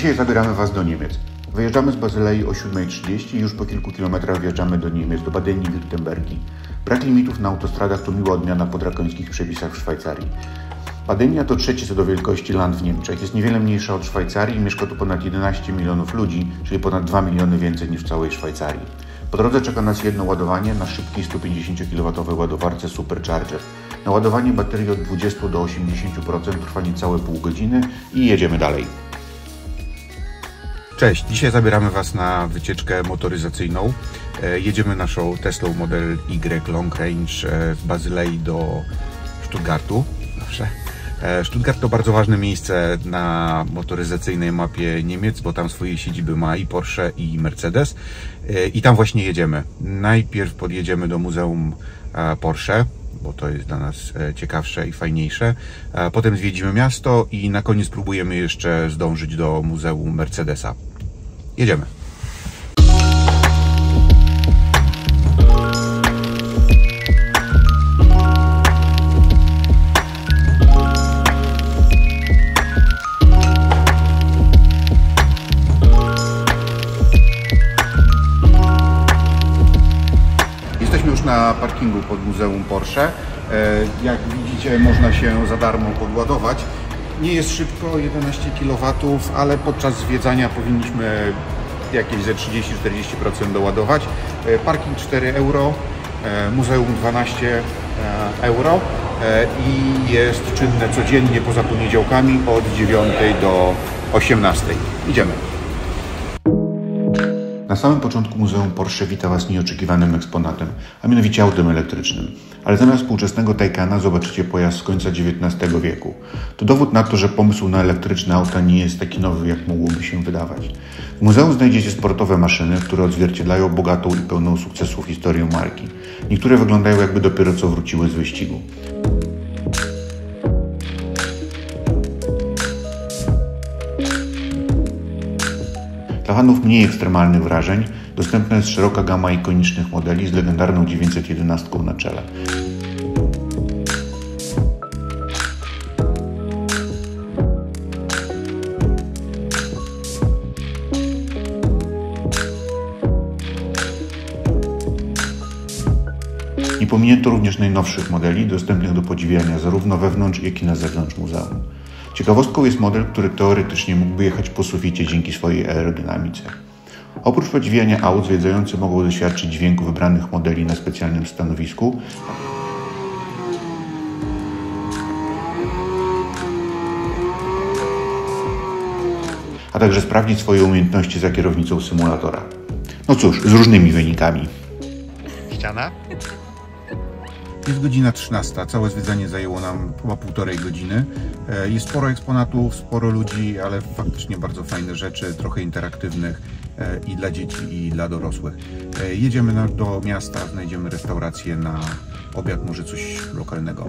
Dzisiaj zabieramy Was do Niemiec. Wyjeżdżamy z Bazylei o 7:30 i już po kilku kilometrach wjeżdżamy do Niemiec, do Badenii-Württembergii. Brak limitów na autostradach to miła odmiana po drakońskich przepisach w Szwajcarii. Badenia to trzeci co do wielkości land w Niemczech. Jest niewiele mniejsza od Szwajcarii i mieszka tu ponad 11 milionów ludzi, czyli ponad 2 miliony więcej niż w całej Szwajcarii. Po drodze czeka nas jedno ładowanie na szybkiej 150 kW ładowarce Supercharger. Naładowanie baterii od 20 do 80% trwa niecałe pół godziny i jedziemy dalej. Cześć, dzisiaj zabieramy Was na wycieczkę motoryzacyjną. Jedziemy naszą Teslą Model Y Long Range z Bazylei do Stuttgartu. Stuttgart to bardzo ważne miejsce na motoryzacyjnej mapie Niemiec, bo tam swoje siedziby ma i Porsche, i Mercedes. I tam właśnie jedziemy. Najpierw podjedziemy do Muzeum Porsche, bo to jest dla nas ciekawsze i fajniejsze. Potem zwiedzimy miasto i na koniec spróbujemy jeszcze zdążyć do Muzeum Mercedesa. Jedziemy. Jesteśmy już na parkingu pod Muzeum Porsche. Jak widzicie, można się za darmo podładować. Nie jest szybko, 11 kW, ale podczas zwiedzania powinniśmy jakieś ze 30-40% doładować. Parking 4 euro, muzeum 12 euro i jest czynne codziennie poza poniedziałkami od 9 do 18. Idziemy. Na samym początku Muzeum Porsche wita Was nieoczekiwanym eksponatem, a mianowicie autem elektrycznym. Ale zamiast współczesnego Taycana zobaczycie pojazd z końca XIX wieku. To dowód na to, że pomysł na elektryczne auta nie jest taki nowy, jak mogłoby się wydawać. W muzeum znajdziecie sportowe maszyny, które odzwierciedlają bogatą i pełną sukcesów historię marki. Niektóre wyglądają, jakby dopiero co wróciły z wyścigu. Dla fanów mniej ekstremalnych wrażeń dostępna jest szeroka gama ikonicznych modeli z legendarną 911 na czele. Nie pominięto również najnowszych modeli dostępnych do podziwiania zarówno wewnątrz, jak i na zewnątrz muzeum. Ciekawostką jest model, który teoretycznie mógłby jechać po suficie dzięki swojej aerodynamice. Oprócz podziwiania aut, zwiedzający mogą doświadczyć dźwięku wybranych modeli na specjalnym stanowisku, a także sprawdzić swoje umiejętności za kierownicą symulatora. No cóż, z różnymi wynikami. Ściana? Jest godzina 13, całe zwiedzanie zajęło nam chyba 1,5 godziny. Jest sporo eksponatów, sporo ludzi, ale faktycznie bardzo fajne rzeczy, trochę interaktywnych i dla dzieci, i dla dorosłych. Jedziemy do miasta, znajdziemy restaurację na obiad, może coś lokalnego.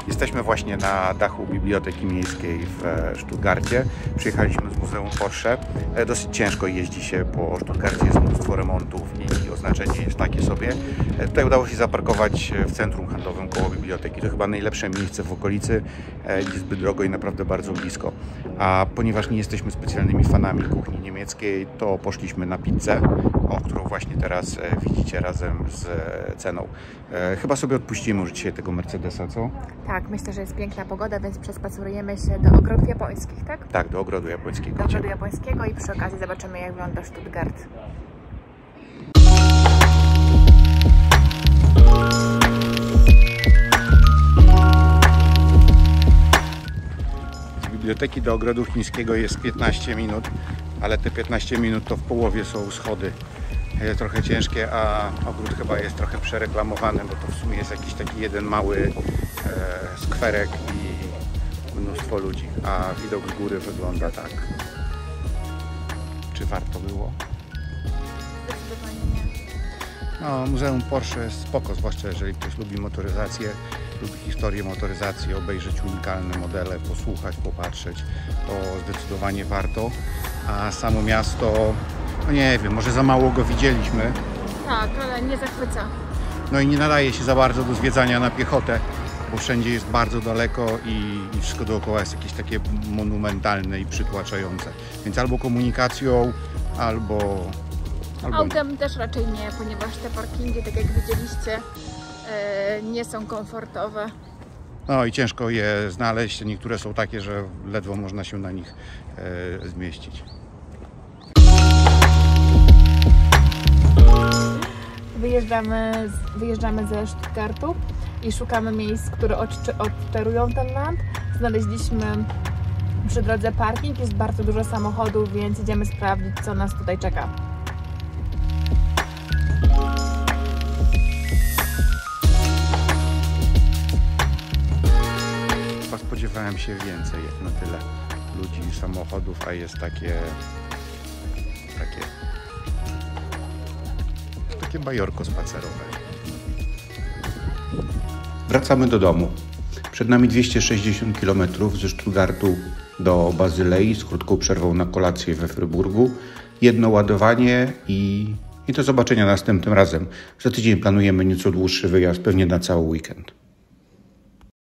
Jesteśmy właśnie na dachu Biblioteki Miejskiej w Stuttgarcie. Przyjechaliśmy z Muzeum Porsche. Dosyć ciężko jeździ się po Stuttgarcie, jest mnóstwo remontów i oznaczenie jest takie sobie. Tutaj udało się zaparkować w centrum handlowym koło biblioteki. To chyba najlepsze miejsce w okolicy, nie zbyt drogo i naprawdę bardzo blisko. A ponieważ nie jesteśmy specjalnymi fanami kuchni niemieckiej, to poszliśmy na pizzę, którą właśnie teraz widzicie razem z ceną. Chyba sobie odpuścimy już dzisiaj tego Mercedesa, co? Tak, myślę, że jest piękna pogoda, więc przespacerujemy się do ogrodów japońskich, tak? Tak, do ogrodu japońskiego. Do ogrodu japońskiego i przy okazji zobaczymy, jak wygląda Stuttgart. Z biblioteki do ogrodu chińskiego jest 15 minut, ale te 15 minut to w połowie są schody. Jest trochę ciężkie, a ogród chyba jest trochę przereklamowany, bo to w sumie jest jakiś taki jeden mały skwerek i mnóstwo ludzi, a widok z góry wygląda tak. Czy warto było? Zdecydowanie nie. No, Muzeum Porsche jest spoko, zwłaszcza jeżeli ktoś lubi motoryzację, lubi historię motoryzacji, obejrzeć unikalne modele, posłuchać, popatrzeć, to zdecydowanie warto. a samo miasto, no nie wiem, może za mało go widzieliśmy. Tak, ale nie zachwyca. No i nie nadaje się za bardzo do zwiedzania na piechotę, bo wszędzie jest bardzo daleko i wszystko dookoła jest jakieś takie monumentalne i przytłaczające. Więc albo komunikacją, albo Autem też raczej nie, ponieważ te parkingi, tak jak widzieliście, nie są komfortowe. no i ciężko je znaleźć. Niektóre są takie, że ledwo można się na nich zmieścić. Wyjeżdżamy ze Stuttgartu i szukamy miejsc, które odczarują ten land. Znaleźliśmy przy drodze parking, jest bardzo dużo samochodów, więc idziemy sprawdzić, co nas tutaj czeka. Spodziewałem się więcej, jak na tyle ludzi i samochodów, a jest takie bajorko spacerowe. Wracamy do domu. Przed nami 260 km ze Stuttgartu do Bazylei z krótką przerwą na kolację we Fryburgu. Jedno ładowanie i do zobaczenia następnym razem. Za tydzień planujemy nieco dłuższy wyjazd, pewnie na cały weekend.